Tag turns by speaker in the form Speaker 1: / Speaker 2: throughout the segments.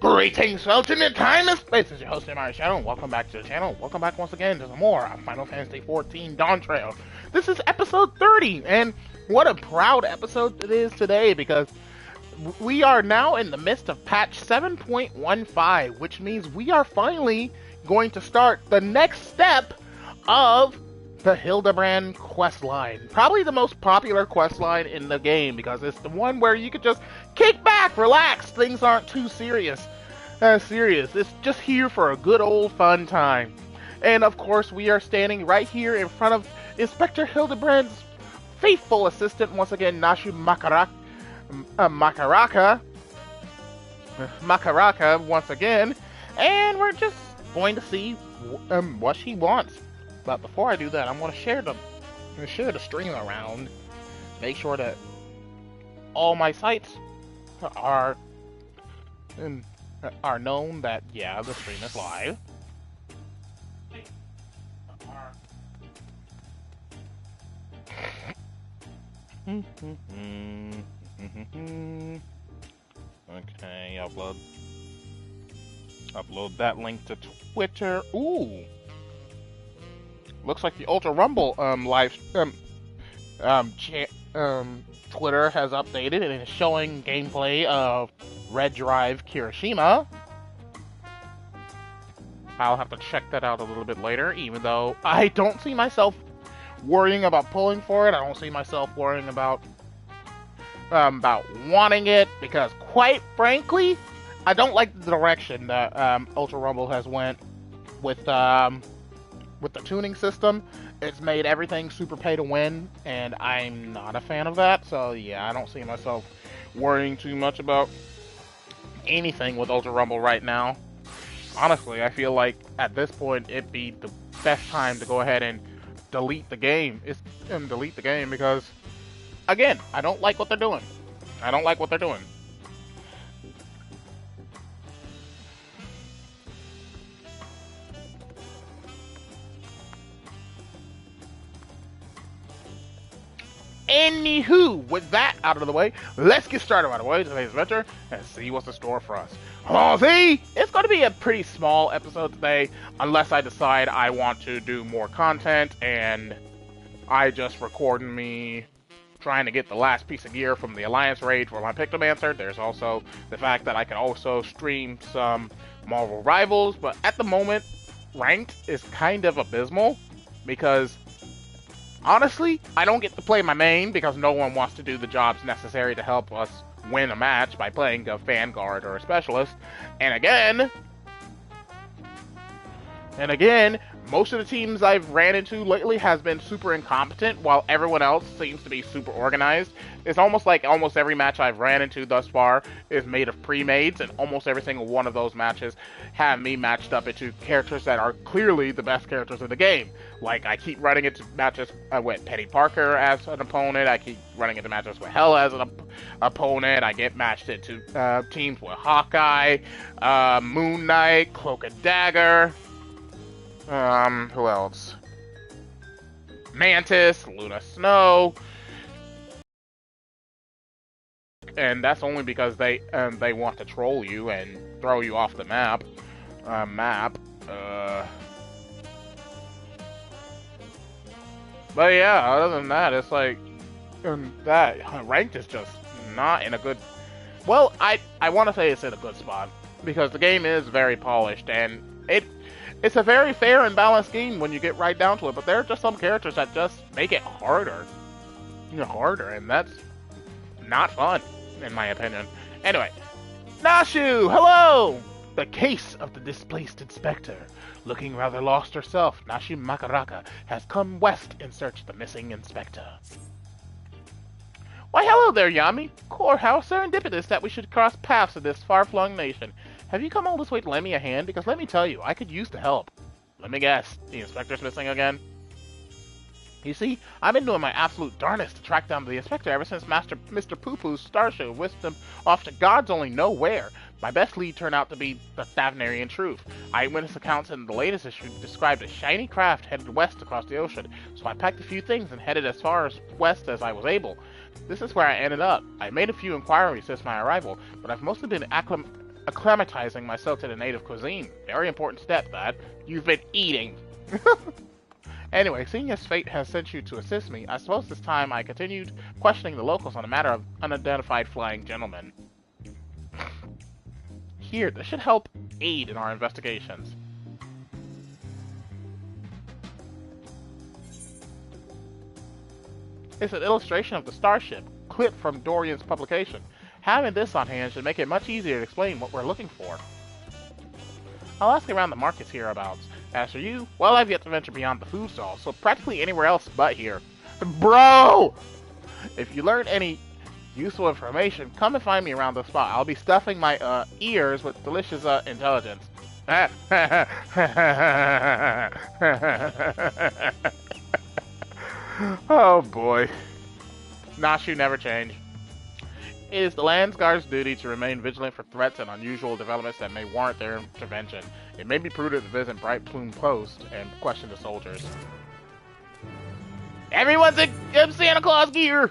Speaker 1: Greetings, ultimate time and space. This is your host, TheAmariaShadow, and welcome back to the channel. Welcome back once again to some more of Final Fantasy XIV Dawntrail. This is episode 30, and what a proud episode it is today, because we are now in the midst of patch 7.15, which means we are finally going to start the next step of the Hildebrand questline. Probably the most popular questline in the game, because it's the one where you could just kick back, relax, things aren't too serious. It's just here for a good old fun time. And of course, we are standing right here in front of Inspector Hildebrand's faithful assistant, once again, Nashu Makaraka, once again, and we're just going to see what she wants. But before I do that, I'm going to share the stream around. Make sure that all my sites are known that, yeah, the stream is live. Okay, upload that link to Twitter. Ooh, looks like the Ultra Rumble Twitter has updated and is showing gameplay of Red Drive Kirishima. I'll have to check that out a little bit later, even though I don't see myself worrying about pulling for it. I don't see myself worrying about wanting it, because quite frankly, I don't like the direction that Ultra Rumble has went with the tuning system. It's made everything super pay to win, and I'm not a fan of that. So yeah, I don't see myself worrying too much about anything with Ultra Rumble right now. Honestly, I feel like at this point it'd be the best time to go ahead and delete the game. Because, again, I don't like what they're doing. Anywho, with that out of the way, let's get started right away today's adventure and see what's in store for us. Oh, see, it's going to be a pretty small episode today, unless I decide I want to do more content, and I just record me trying to get the last piece of gear from the Alliance raid for my Pictomancer. There's also the fact that I can also stream some Marvel Rivals, but at the moment, ranked is kind of abysmal, because honestly, I don't get to play my main because no one wants to do the jobs necessary to help us win a match by playing a Vanguard or a Specialist. And again, most of the teams I've ran into lately has been super incompetent, while everyone else seems to be super organized. It's almost like almost every match I've ran into thus far is made of pre-mades, and almost every single one of those matches have me matched up into characters that are clearly the best characters in the game. Like, I keep running into matches with Penny Parker as an opponent, I keep running into matches with Hell as an opponent, I get matched into teams with Hawkeye, Moon Knight, Cloak and Dagger, who else? Mantis, Luna Snow. And that's only because they want to troll you and throw you off the map. But yeah, other than that, it's like that ranked is just not in a good. Well, I want to say it's in a good spot, because the game is very polished, and it's a very fair and balanced game when you get right down to it. But there are just some characters that just make it harder, and that's not fun, in my opinion. Anyway, Nashu, hello! The case of the displaced inspector. Looking rather lost herself, Nashu Makaraka has come west in search of the missing inspector. Why, hello there, Yami. Core, how serendipitous that we should cross paths in this far-flung nation. Have you come all this way to lend me a hand? Because let me tell you, I could use the help. Let me guess, the inspector's missing again? You see, I've been doing my absolute darnest to track down the inspector ever since Mr. Poo-Poo's starshow whisked him off to gods only know where. My best lead turned out to be the Thavnarian truth. Eyewitness accounts in the latest issue described a shiny craft headed west across the ocean, so I packed a few things and headed as far as west as I was able. This is where I ended up. I made a few inquiries since my arrival, but I've mostly been acclimatizing myself to the native cuisine. Very important step, that. You've been eating. Anyway, seeing as fate has sent you to assist me, I suppose this time I continued questioning the locals on the matter of unidentified flying gentlemen. Here, this should help aid in our investigations. It's an illustration of the starship, clipped from Dorian's publication. Having this on hand should make it much easier to explain what we're looking for. I'll ask around the markets hereabouts. As for you, well, I've yet to venture beyond the food stall, so practically anywhere else but here. Bro! If you learn any useful information, come and find me around the spot. I'll be stuffing my ears with delicious intelligence. Oh boy. Nashu never change. It is the Landsguard's duty to remain vigilant for threats and unusual developments that may warrant their intervention. It may be prudent to visit Bright Plume Post and question the soldiers. Everyone's in Santa Claus gear!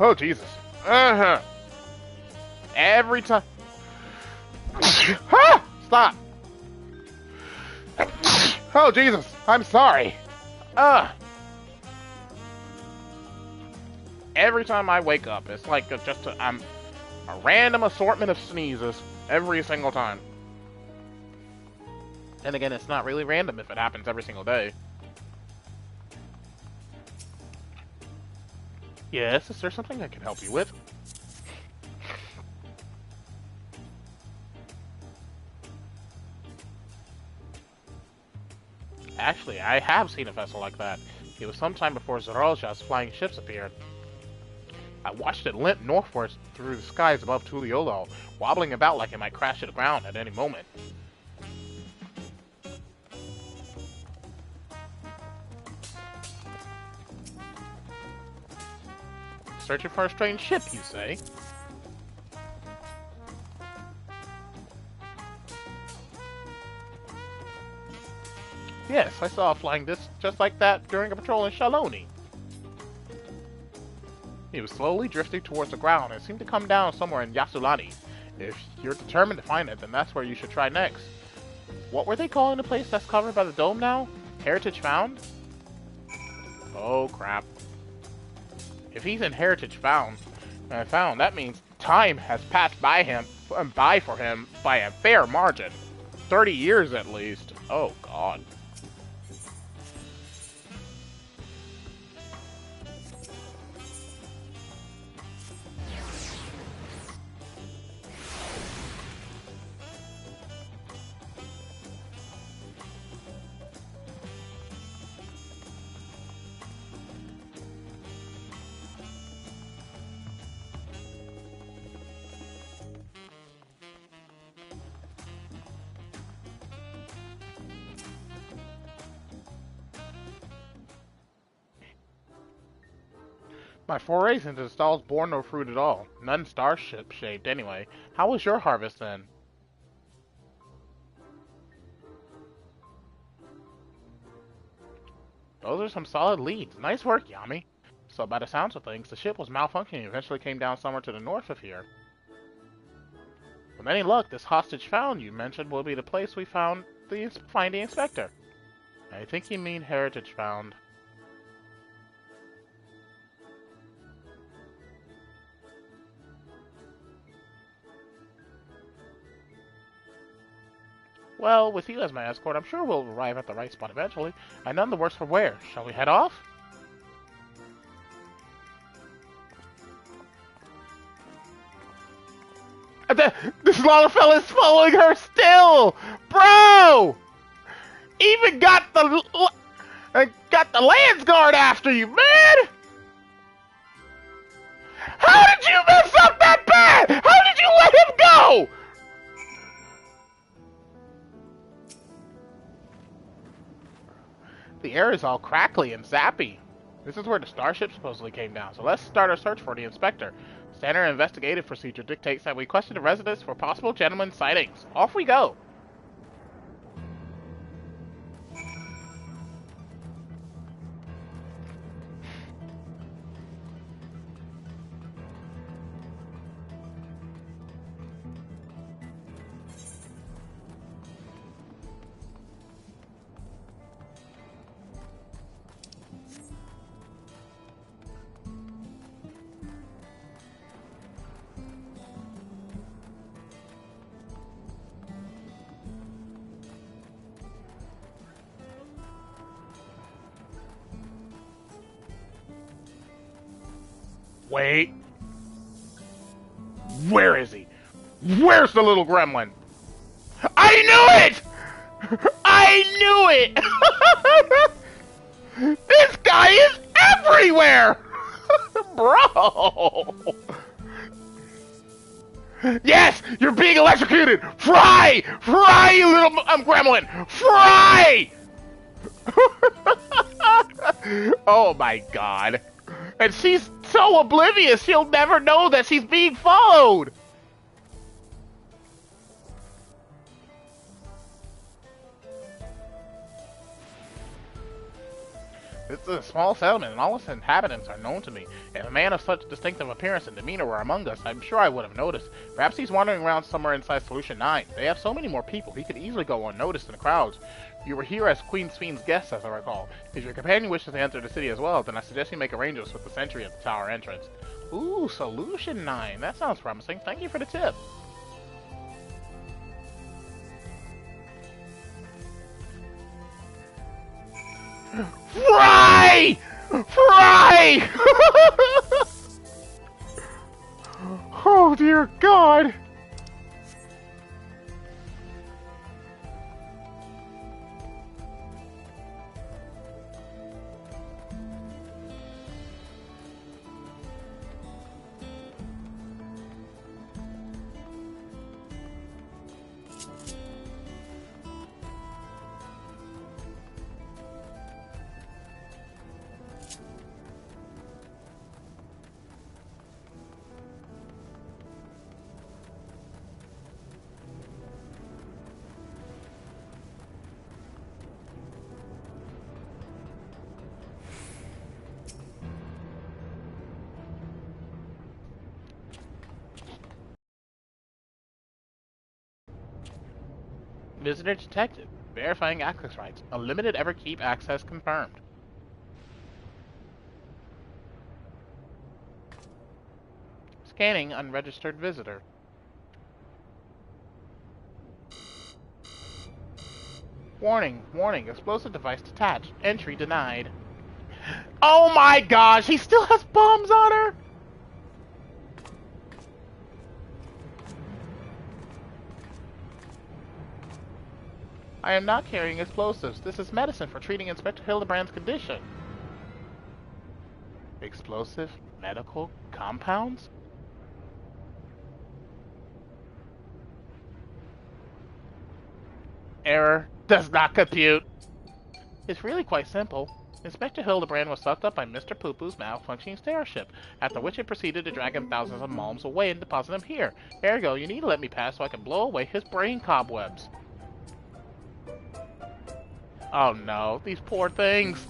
Speaker 1: Oh, Jesus. Every time. Ah! Stop. Oh, Jesus. I'm sorry. Every time I wake up, it's like I'm a random assortment of sneezes every single time. And again, it's not really random if it happens every single day. Yes, is there something I can help you with? Actually, I have seen a vessel like that. It was sometime before Zarolja's flying ships appeared. I watched it limp northwards through the skies above Tuliolo, wobbling about like it might crash to the ground at any moment. Searching for a strange ship, you say? Yes, I saw it flying just like that during a patrol in Shaloni. It was slowly drifting towards the ground and seemed to come down somewhere in Yasulani. If you're determined to find it, then that's where you should try next. What were they calling the place that's covered by the dome now? Heritage Found? Oh crap. If he's in Heritage Found, that means time has passed by for him by a fair margin. 30 years at least. Oh god. My forays into the stalls bore no fruit at all. None starship-shaped, anyway. How was your harvest, then? Those are some solid leads. Nice work, Yami. So, by the sounds of things, the ship was malfunctioning and eventually came down somewhere to the north of here. With any luck, this hostage found you mentioned will be the place we find the inspector. I think you mean Heritage Found. Well, with you as my escort, I'm sure we'll arrive at the right spot eventually. And none the worse for wear. Shall we head off? This smaller fella's following her still! Bro! Even got the Lance Guard after you, man! How did you mess up that bad? How did you let him go? The air is all crackly and zappy. This is where the starship supposedly came down, so let's start our search for the inspector. Standard investigative procedure dictates that we question the residents for possible gentleman sightings. Off we go. Wait. Where is he? Where's the little gremlin? I knew it! I knew it! This guy is everywhere! Bro! Yes! You're being electrocuted! Fry! Fry, you little gremlin! Fry! Oh my god. And she's so oblivious, she'll never know that she's being followed! This is a small settlement, and all its inhabitants are known to me. If a man of such distinctive appearance and demeanor were among us, I'm sure I would have noticed. Perhaps he's wandering around somewhere inside Solution 9. They have so many more people, he could easily go unnoticed in the crowds. You were here as Queen Sphne's guest, as I recall. If your companion wishes to enter the city as well, then I suggest you make arrangements with the sentry at the tower entrance. Ooh, Solution 9. That sounds promising. Thank you for the tip. Fry! Fry! Oh dear God! Visitor detected. Verifying access rights. Unlimited ever keep access confirmed. Scanning unregistered visitor. Warning, warning, explosive device detached. Entry denied. Oh my gosh, he still has bombs on her! I am not carrying explosives. This is medicine for treating Inspector Hildebrand's condition. Explosive medical compounds? Error. Does not compute. It's really quite simple. Inspector Hildebrand was sucked up by Mr. Poo-Poo's malfunctioning starship, after which it proceeded to drag him thousands of miles away and deposit him here. Ergo, you need to let me pass so I can blow away his brain cobwebs. Oh no, these poor things.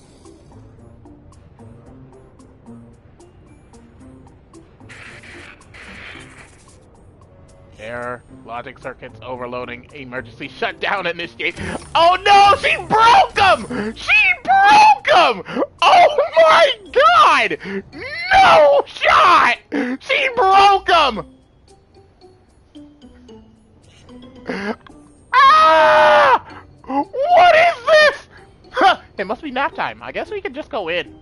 Speaker 1: Error. Logic circuits overloading. Emergency shutdown initiate. Oh no! She broke him! She broke him! Oh my god! No shot! She broke him! Ah! Ah! What is this? Huh, it must be nap time. I guess we can just go in.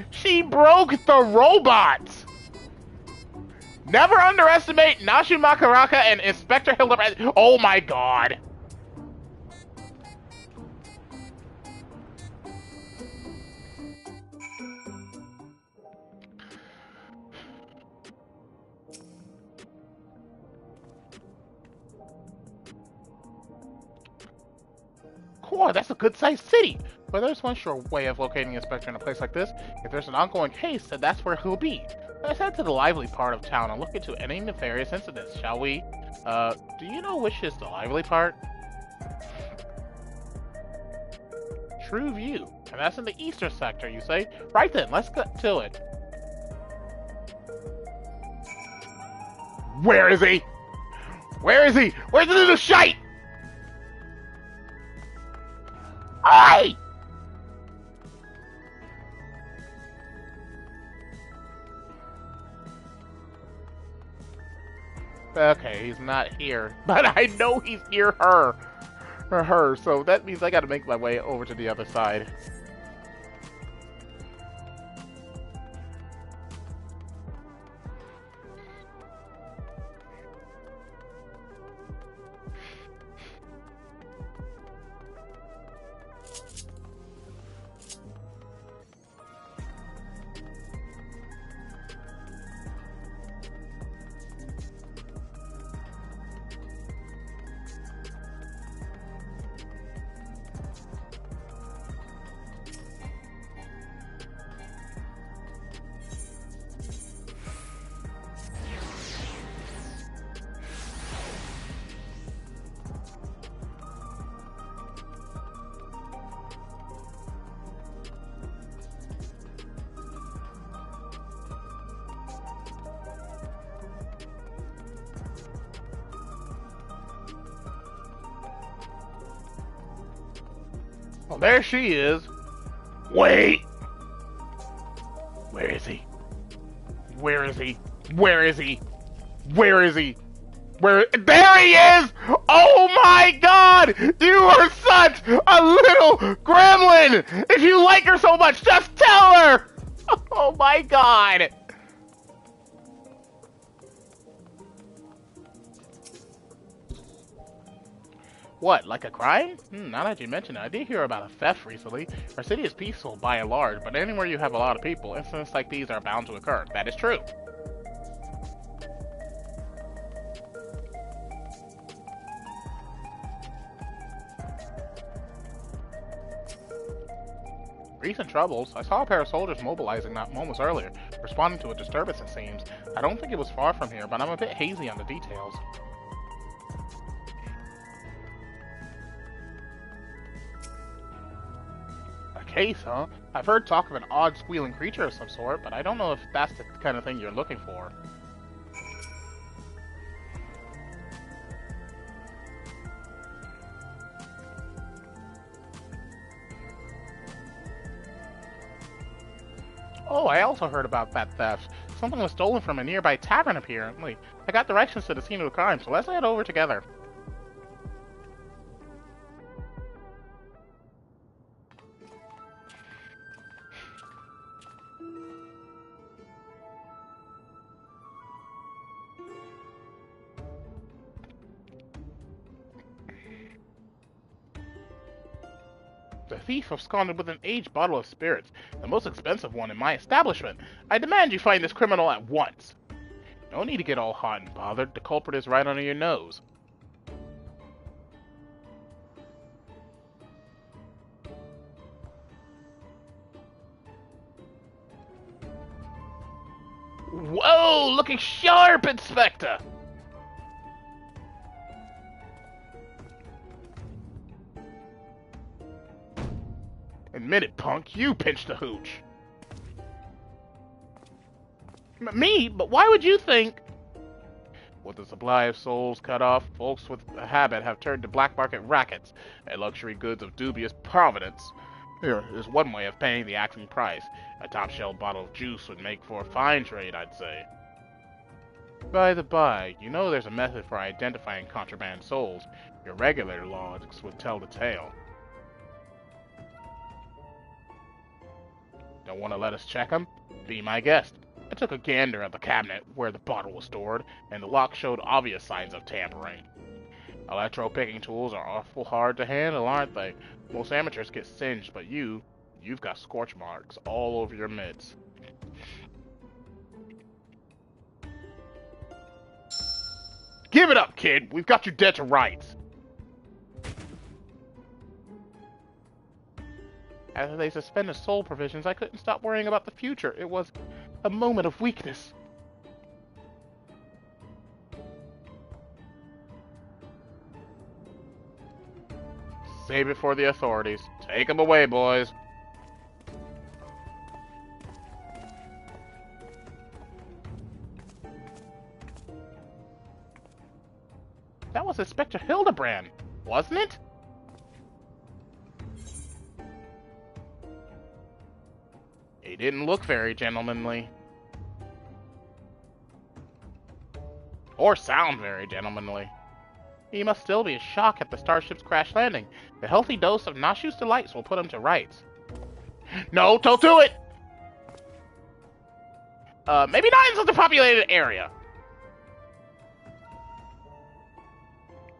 Speaker 1: She broke the robots! Never underestimate Nashu Makaraka and Inspector Hildebrand. Oh my god. Cool, that's a good-sized city. But there's one sure way of locating Inspector in a place like this. If there's an ongoing case, then that's where he'll be. Let's head to the lively part of town and look into any nefarious incidents, shall we? Do you know which is the lively part? True View. And that's in the eastern sector, you say? Right then, let's get to it. Where is he? Where is he? Where's the little shite? Aye! Okay, he's not here, but I know he's near her, or her, so that means I gotta make my way over to the other side. Well, there she is. Wait! Where is he? Where is he? Where is he? Where is he? Where? There he is! Oh my god! You are such a little gremlin! If you like her so much, just tell her! Oh my god! What, like a crime? Now that you mention it, I did hear about a theft recently. Our city is peaceful by and large, but anywhere you have a lot of people, incidents like these are bound to occur. That is true. Recent troubles? I saw a pair of soldiers mobilizing not moments earlier, responding to a disturbance it seems. I don't think it was far from here, but I'm a bit hazy on the details. Case, huh? I've heard talk of an odd squealing creature of some sort, but I don't know if that's the kind of thing you're looking for. Oh, I also heard about that theft. Something was stolen from a nearby tavern, apparently. I got directions to the scene of the crime, so let's head over together. The thief absconded with an aged bottle of spirits, the most expensive one in my establishment. I demand you find this criminal at once. No need to get all hot and bothered. The culprit is right under your nose. Whoa! Looking sharp, Inspector! Admit it, punk. You pinched the hooch. Me? But why would you think? With the supply of souls cut off, folks with a habit have turned to black market rackets and luxury goods of dubious provenance. Here is one way of paying the asking price. A top-shelf bottle of juice would make for a fine trade, I'd say. By the by, you know there's a method for identifying contraband souls. Your regular logs would tell the tale. Don't want to let us check them? Be my guest. I took a gander at the cabinet where the bottle was stored, and the lock showed obvious signs of tampering. Electro-picking tools are awful hard to handle, aren't they? Most amateurs get singed, but you've got scorch marks all over your mitts. Give it up, kid! We've got you dead to rights! After they suspended soul provisions, I couldn't stop worrying about the future. It was a moment of weakness. Save it for the authorities. Take them away, boys. That was Inspector Hildebrand, wasn't it? He didn't look very gentlemanly. Or sound very gentlemanly. He must still be in shock at the starship's crash landing. A healthy dose of Nashu's delights will put him to rights. No, don't do it! Maybe not in such a populated area.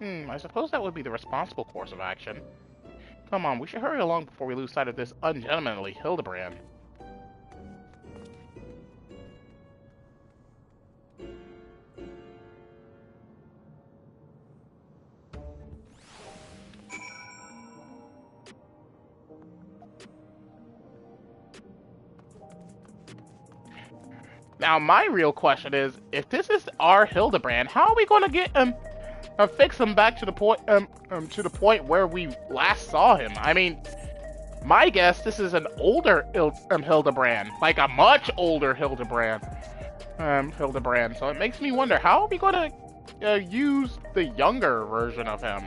Speaker 1: I suppose that would be the responsible course of action. Come on, we should hurry along before we lose sight of this ungentlemanly Hildebrand. Now, my real question is, if this is our Hildebrand, how are we going to get him, fix him back to the point where we last saw him? I mean, my guess, this is an older Hildebrand, like a much older Hildebrand. So it makes me wonder, how are we going to use the younger version of him?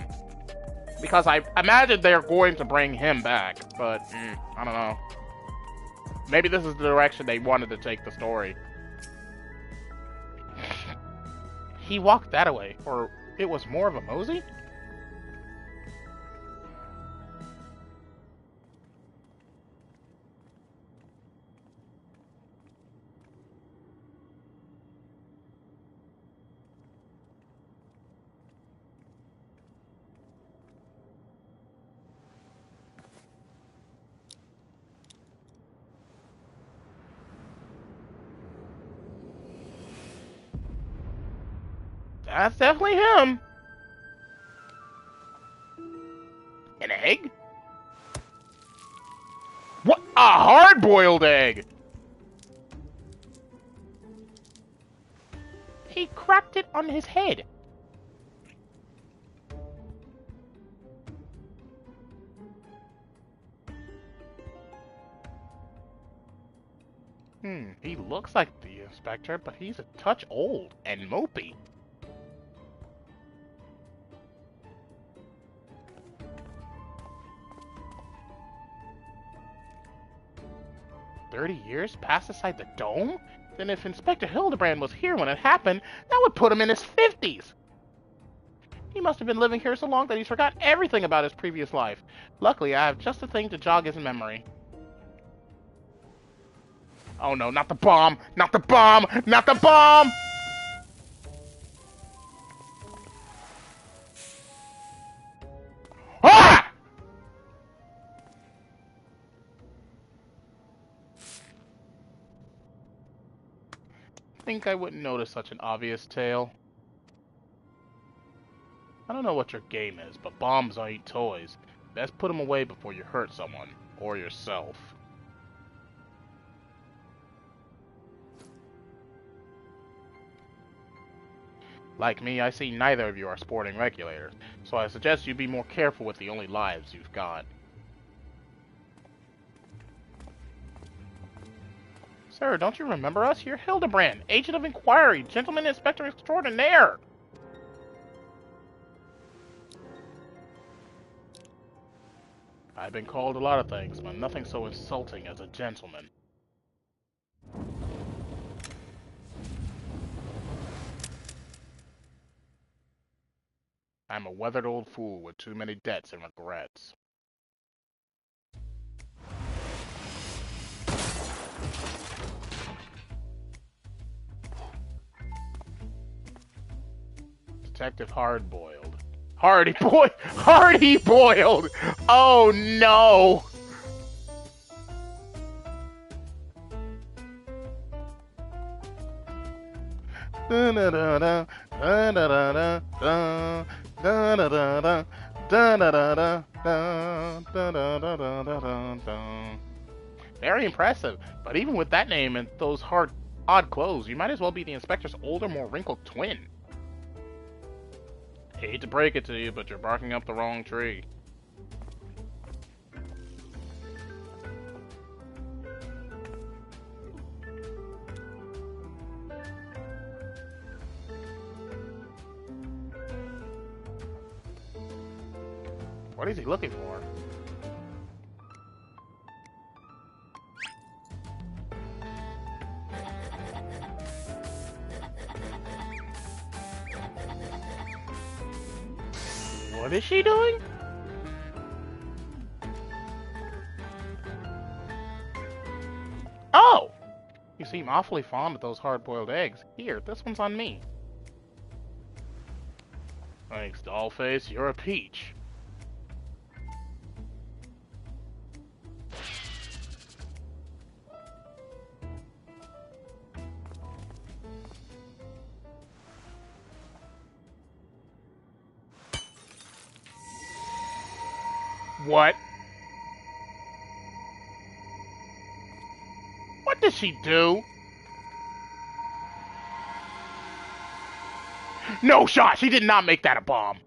Speaker 1: Because I imagine they're going to bring him back, but I don't know. Maybe this is the direction they wanted to take the story. He walked that way, or it was more of a mosey? That's definitely him. An egg? What? A hard-boiled egg! He cracked it on his head. He looks like the inspector, but he's a touch old and mopey. 30 years passed inside the dome? Then if Inspector Hildebrand was here when it happened, that would put him in his 50s. He must have been living here so long that he's forgot everything about his previous life. Luckily, I have just the thing to jog his memory. Oh no, not the bomb! Not the bomb! Not the bomb! Ah! Think I wouldn't notice such an obvious tale. I don't know what your game is, but bombs ain't toys. Best put them away before you hurt someone, or yourself. Like me, I see neither of you are sporting regulators, so I suggest you be more careful with the only lives you've got. Sir, don't you remember us? You're Hildebrand, Agent of Inquiry, Gentleman Inspector Extraordinaire! I've been called a lot of things, but nothing so insulting as a gentleman. I'm a weathered old fool with too many debts and regrets. Detective Hardboiled. Hardy boiled! Oh no! Very impressive, but even with that name and those odd clothes, you might as well be the inspector's older, more wrinkled twin. Hate to break it to you, but you're barking up the wrong tree. What is he looking for? What is she doing? Oh! You seem awfully fond of those hard-boiled eggs. Here, this one's on me. Thanks, Dollface. You're a peach. What? What did she do? No shot! She did not make that a bomb!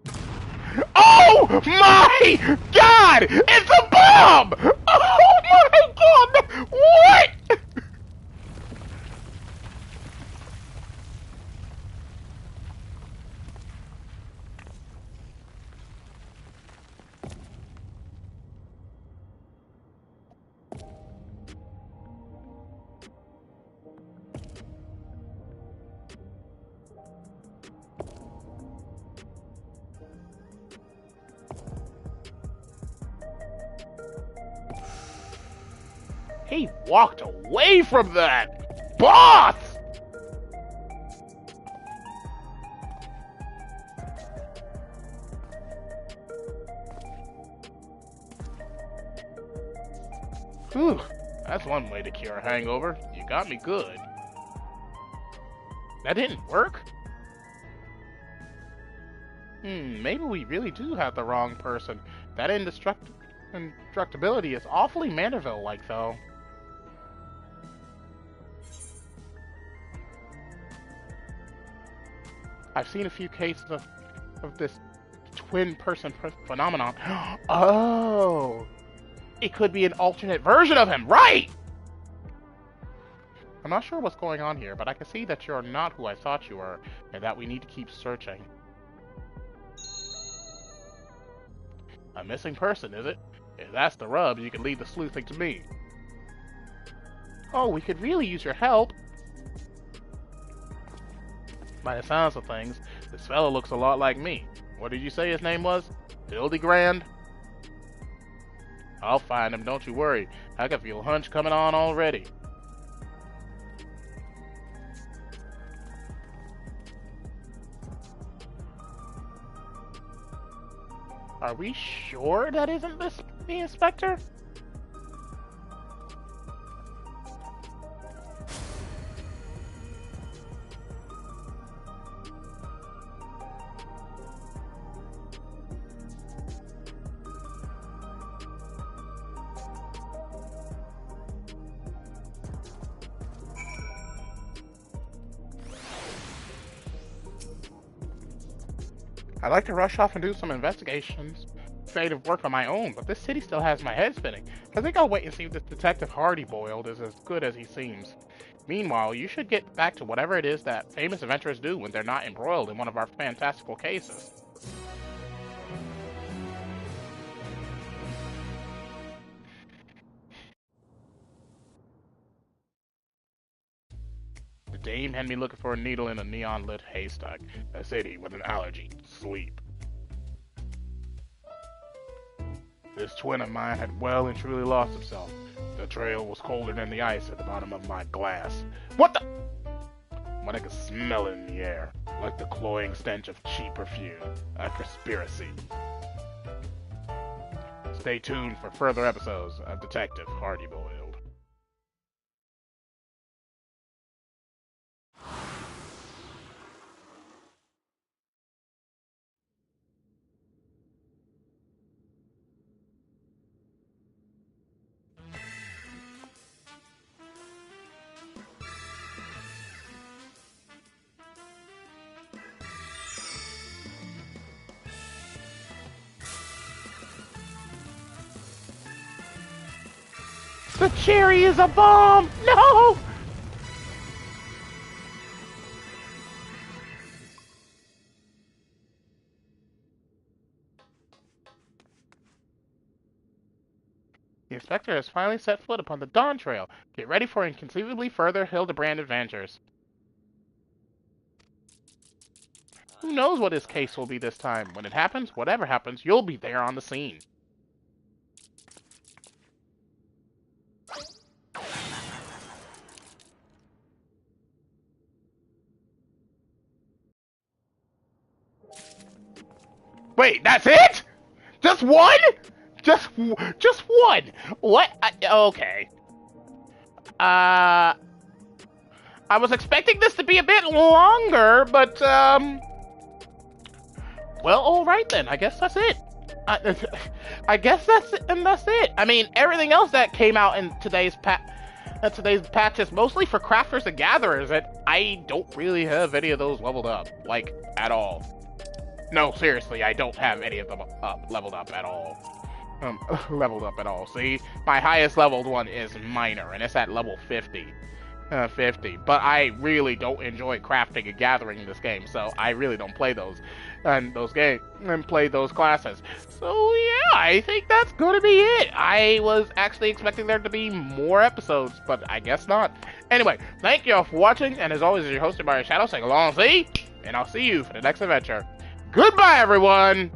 Speaker 1: Oh my god! It's a bomb! Oh my god! What? He walked away from that! Boss! Whew, that's one way to cure a hangover. You got me good. That didn't work? Maybe we really do have the wrong person. That indestructibility is awfully Mandeville-like, though. I've seen a few cases of this twin-person phenomenon. Oh! It could be an alternate version of him, right? I'm not sure what's going on here, but I can see that you're not who I thought you were, and that we need to keep searching. A missing person, is it? If that's the rub, you can leave the sleuthing to me. Oh, we could really use your help. By the sounds of things, this fellow looks a lot like me. What did you say his name was? Hildegrand? I'll find him, don't you worry. I can feel hunch coming on already. Are we sure that isn't the inspector? I'd like to rush off and do some investigative work on my own, but this city still has my head spinning. I think I'll wait and see if this Detective Hardy-boiled is as good as he seems. Meanwhile, you should get back to whatever it is that famous adventurers do when they're not embroiled in one of our fantastical cases. The dame had me looking for a needle in a neon-lit haystack. A city with an allergy. Sleep. This twin of mine had well and truly lost himself. The trail was colder than the ice at the bottom of my glass. What the? But I could smell it in the air, like the cloying stench of cheap perfume. A conspiracy. Stay tuned for further episodes of Detective Hardyboiled. The cherry is a bomb! No! The inspector has finally set foot upon the Dawntrail. Get ready for inconceivably further Hildebrand adventures. Who knows what his case will be this time? When it happens, whatever happens, you'll be there on the scene. Wait, that's it? Just one? Just one? What? Okay. I was expecting this to be a bit longer, but, well, alright then. I guess that's it. I guess that's it, and that's it. I mean, everything else that came out in today's patch is mostly for crafters and gatherers, and I don't really have any of those leveled up, like, at all. No, seriously, I don't have any of them leveled up at all. Leveled up at all. See, my highest leveled one is Minor, and it's at level 50. 50. But I really don't enjoy crafting and gathering in this game, so I really don't play those and play those classes. So yeah, I think that's gonna be it. I was actually expecting there to be more episodes, but I guess not. Anyway, thank you all for watching, and as always, your host, TheAmariaShadow, saying along, see, and I'll see you for the next adventure. Goodbye, everyone!